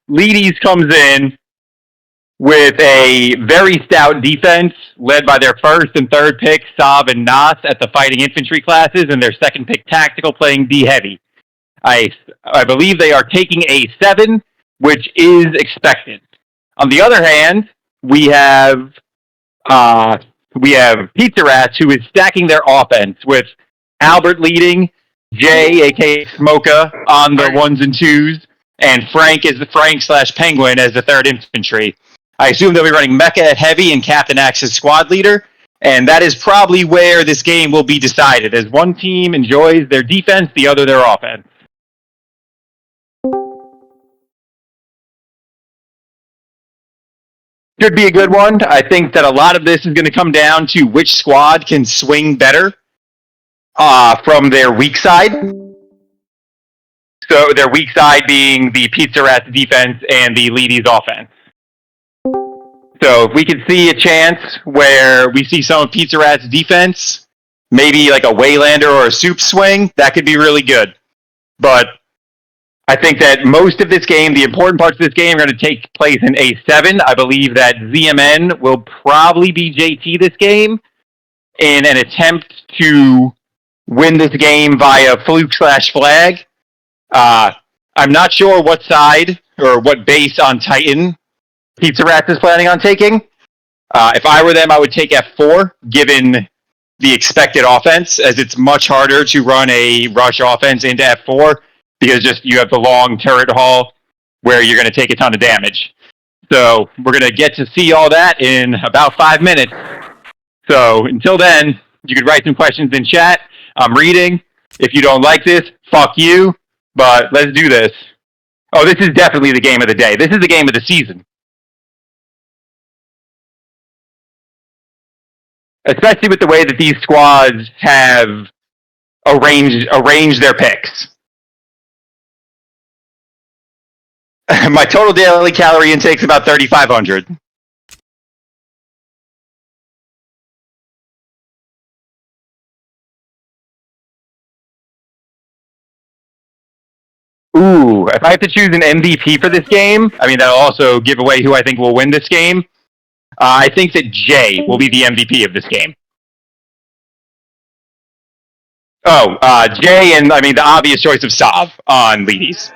Leeds comes in with a very stout defense led by their first and third pick, Saab and Nas, at the fighting infantry classes, and their second pick, tactical, playing D-heavy. I believe they are taking a 7, which is expected. On the other hand, we have Pizza Rats, who is stacking their offense with Albert leading, Jay, aka Smoka, on the 1s and 2s, and Frank/Penguin as the third infantry. I assume they'll be running Mecha at heavy and Captain Axe as squad leader, and that is probably where this game will be decided, as one team enjoys their defense, the other their offense. Should be a good one. I think that a lot of this is going to come down to which squad can swing better from their weak side. So their weak side being the Pizza Rats defense and the Leeds offense. So if we could see a chance where we see some of Pizza Rats defense, maybe like a Waylander or a Soup swing, that could be really good. But I think that most of this game, the important parts of this game, are going to take place in A7. I believe that ZMN will probably be JT this game in an attempt to win this game via fluke/flag. I'm not sure what side or what base on Titan Pizza Rats is planning on taking. If I were them, I would take F4, given the expected offense, as it's much harder to run a rush offense into F4, because you have the long turret haul where you're going to take a ton of damage. So we're going to get to see all that in about 5 minutes. So until then, you could write some questions in chat. I'm reading. If you don't like this, fuck you. But let's do this. Oh, this is definitely the game of the day. This is the game of the season. Especially with the way that these squads have arranged their picks. My total daily calorie intake is about 3,500. Ooh, if I have to choose an MVP for this game, I mean, that'll also give away who I think will win this game. I think that Jay will be the MVP of this game. Jay and, I mean, the obvious choice of Sav on Leeds.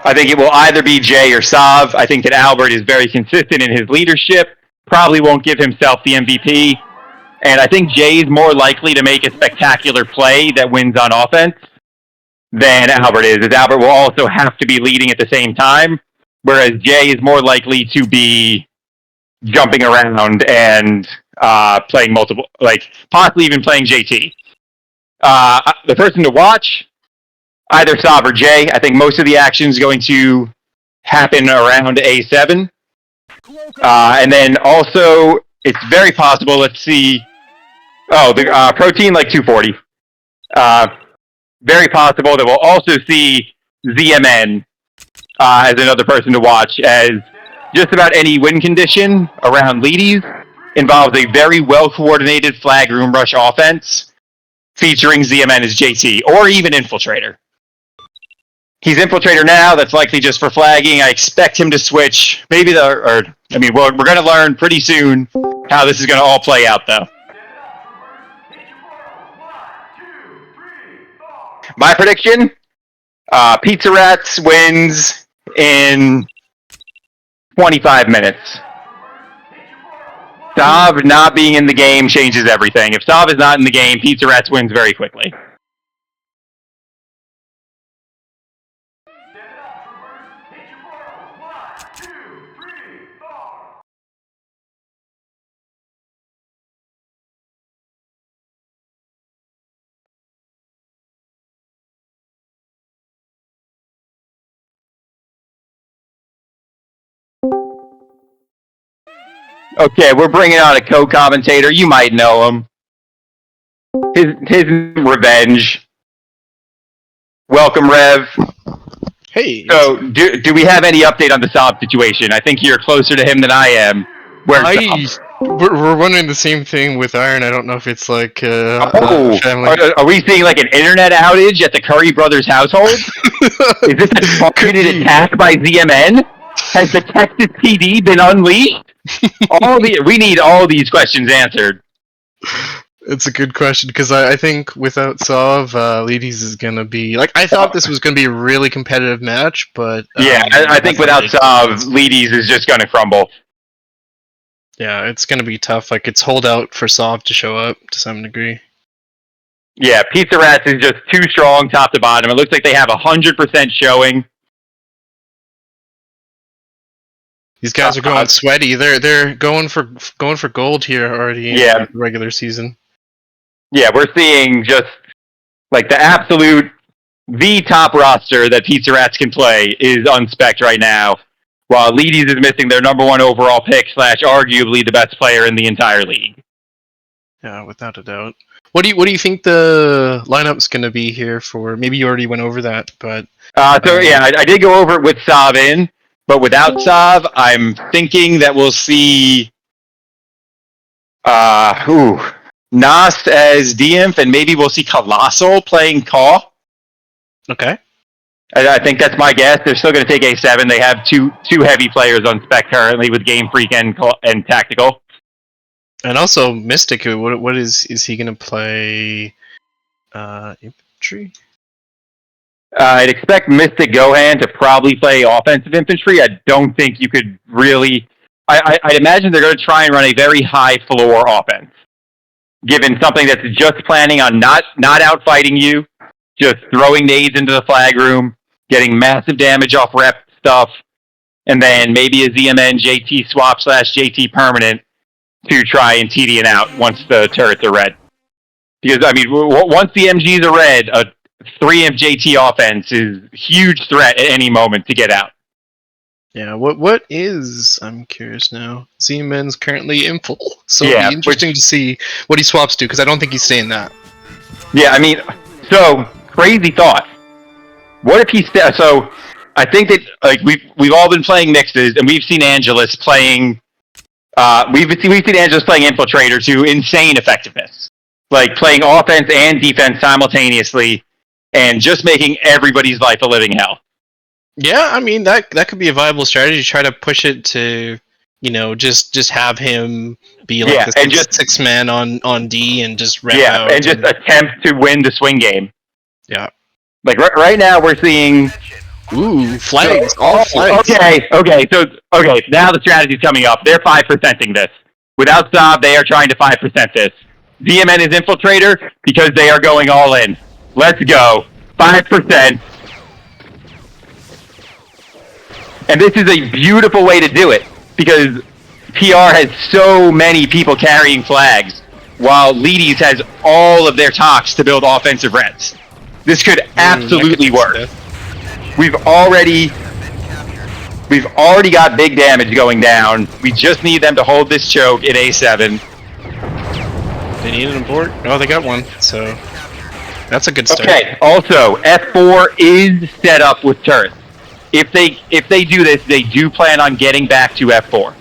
I think it will either be Jay or Sav. I think that Albert is very consistent in his leadership, probably won't give himself the MVP. And I think Jay is more likely to make a spectacular play that wins on offense than Albert is, as Albert will also have to be leading at the same time, whereas Jay is more likely to be jumping around and playing multiple, like possibly even playing JT. The person to watch, either Sav or Jay. I think most of the action is going to happen around A7. And then also, it's very possible, let's see, the protein, like 240. Very possible that we'll also see ZMN as another person to watch, as just about any win condition around Leeds involves a very well-coordinated flag room rush offense featuring ZMN as JT, or even Infiltrator. He's Infiltrator now, that's likely just for flagging. I expect him to switch, we're going to learn pretty soon how this is going to all play out, though. My prediction, Pizza Rats wins in 25 minutes. Sav not being in the game changes everything. If Sav is not in the game, Pizza Rats wins very quickly. Okay, we're bringing on a co-commentator. You might know him. His Revenge. Welcome, Rev. Hey. So, do we have any update on the Saab situation? I think you're closer to him than I am. Where's Saab? We're wondering the same thing with Iron. I don't know if it's like family. Are we seeing like an internet outage at the Curry brothers household? Is this a targeted attack by ZMN? Has the Texas PD been unleashed? We need all these questions answered. It's a good question because I think without Sov, Leedy's is gonna be like I thought this was gonna be a really competitive match, but yeah, I think without Sov, Leedy's is just gonna crumble. Yeah, it's gonna be tough. Like it's holdout for Sov to show up to some degree. Yeah, Pizza Rats is just too strong top to bottom. It looks like they have 100% showing. These guys are going sweaty. They're going for gold here already in the regular season. Yeah, we're seeing just like the top roster that Pizza Rats can play is unspec'd right now, while Leedy's is missing their #1 overall pick / arguably the best player in the entire league. Yeah, without a doubt. What do you think the lineup's going to be here for? Maybe you already went over that, but I did go over it with Sav in, but without Sav, I'm thinking that we'll see Nas as DIMF, and maybe we'll see Colossal playing Caw. Okay. I think that's my guess. They're still going to take A7. They have two heavy players on spec currently with Game Freak and Tactical. And also Mystic. What is he going to play? Infantry. I'd expect Mystic Gohan to probably play offensive infantry. I don't think you could really. I'd imagine they're going to try and run a very high floor offense, given something that's just planning on not outfighting you, just throwing nades into the flag room, getting massive damage off rep stuff, and then maybe a ZMN JT swap / JT permanent to try and TD it out once the turrets are red. Because, I mean, once the MGs are red, a 3-imp JT offense is a huge threat at any moment to get out. Yeah, what is, I'm curious now, Z-Men's currently in full, so it'll be interesting to see what he swaps to, because I don't think he's saying that. Yeah, I mean, so, crazy thought. What if he, so, I think that, like, we've all been playing mixes, and we've seen Angelus playing, we've seen Angelus playing Infiltrator to insane effectiveness. Like, playing offense and defense simultaneously, and just making everybody's life a living hell. Yeah, I mean that could be a viable strategy. Try to push it to, just have him be like the six man on D and just rep out and just attempt to win the swing game. Yeah, like right now we're seeing flags, flags. Okay. Now the strategy's coming up. They're 5%ing this. Without Saab, they are trying to 5% this. DMN is Infiltrator because they are going all in. Let's go 5%. And this is a beautiful way to do it, because PR has so many people carrying flags, while Leedy's has all of their talks to build offensive reds. This could absolutely work. We've already got big damage going down. We just need them to hold this choke in A7. They need an abort? Oh, they got one, so that's a good start. Okay, also, F4 is set up with turrets. If they do this, they do plan on getting back to F4.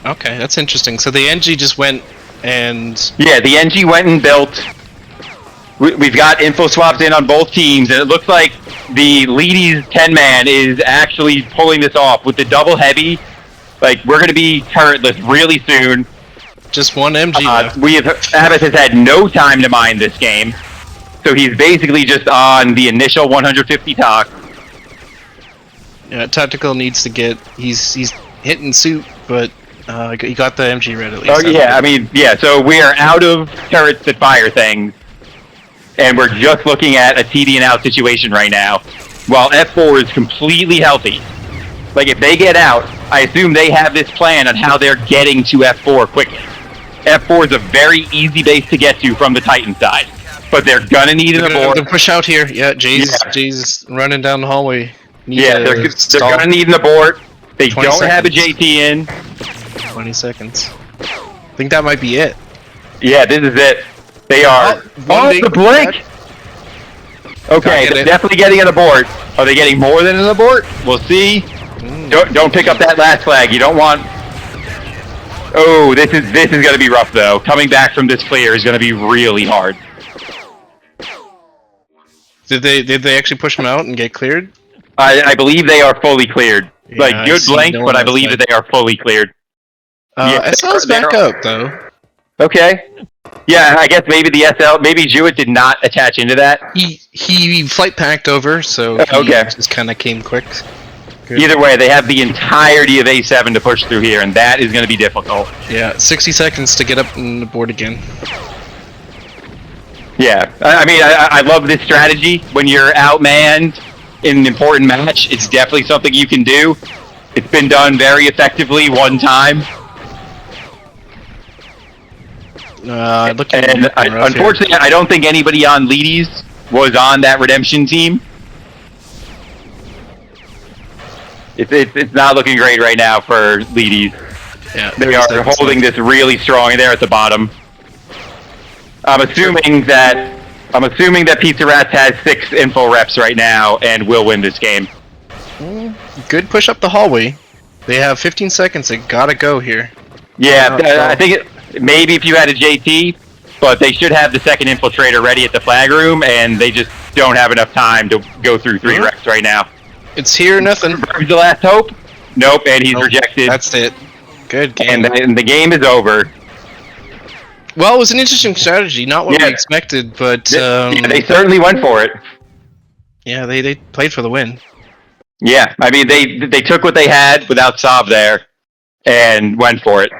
Okay, that's interesting. So the NG just went and... Yeah, the NG went and built. We've got info swaps in on both teams, and it looks like the Leedy's 10-man is actually pulling this off with the double heavy. Like, we're going to be turretless really soon. Just one MG left. Abbott has had no time to mine this game, so he's basically just on the initial 150 talk. Yeah, Tactical needs to get... He's hitting suit, but he got the MG red at least. Oh, yeah, so we are out of turrets that fire things, and we're just looking at a TD and out situation right now, while F4 is completely healthy. Like, if they get out, I assume they have this plan on how they're getting to F4 quickly. F4 is a very easy base to get to from the Titan side, but they're gonna need an abort. They'll push out here. Yeah, Jay's running down the hallway. They're gonna need an abort. They don't have a JT in. 20 seconds. I think that might be it. Yeah, this is it. They are. The blink! Okay, they're definitely getting an abort. Are they getting more than an abort? We'll see. Don't pick up that last flag. You don't want... Oh, this is going to be rough though. Coming back from this clear is going to be really hard. Did they actually push him out and get cleared? I believe they are fully cleared. Yeah, like good blank, but I believe that they are fully cleared. SL's back up though. Okay. Yeah, I guess maybe the SL, maybe Jewett did not attach into that. He flight packed over, so he just kind of came quick. Good. Either way, they have the entirety of A7 to push through here, and that is going to be difficult. Yeah, 60 seconds to get up on the board again. Yeah, I mean, I love this strategy. When you're outmanned in an important match, it's definitely something you can do. It's been done very effectively one time. Unfortunately, I don't think anybody on Leedy's was on that redemption team. It's not looking great right now for Leedy's. Yeah, they are holding this really strong there at the bottom. I'm assuming that Pizza Rats has 6 info reps right now and will win this game. Good push up the hallway. They have 15 seconds. They gotta go here. Yeah, I think maybe if you had a JT, but they should have the second infiltrator ready at the flag room, and they just don't have enough time to go through 3 reps right now. It's here, nothing. The last hope? Nope, and he's rejected. That's it. Good game. And the game is over. Well, it was an interesting strategy. Not what we expected, but... they certainly went for it. Yeah, they played for the win. Yeah, I mean, they took what they had without Sav there and went for it.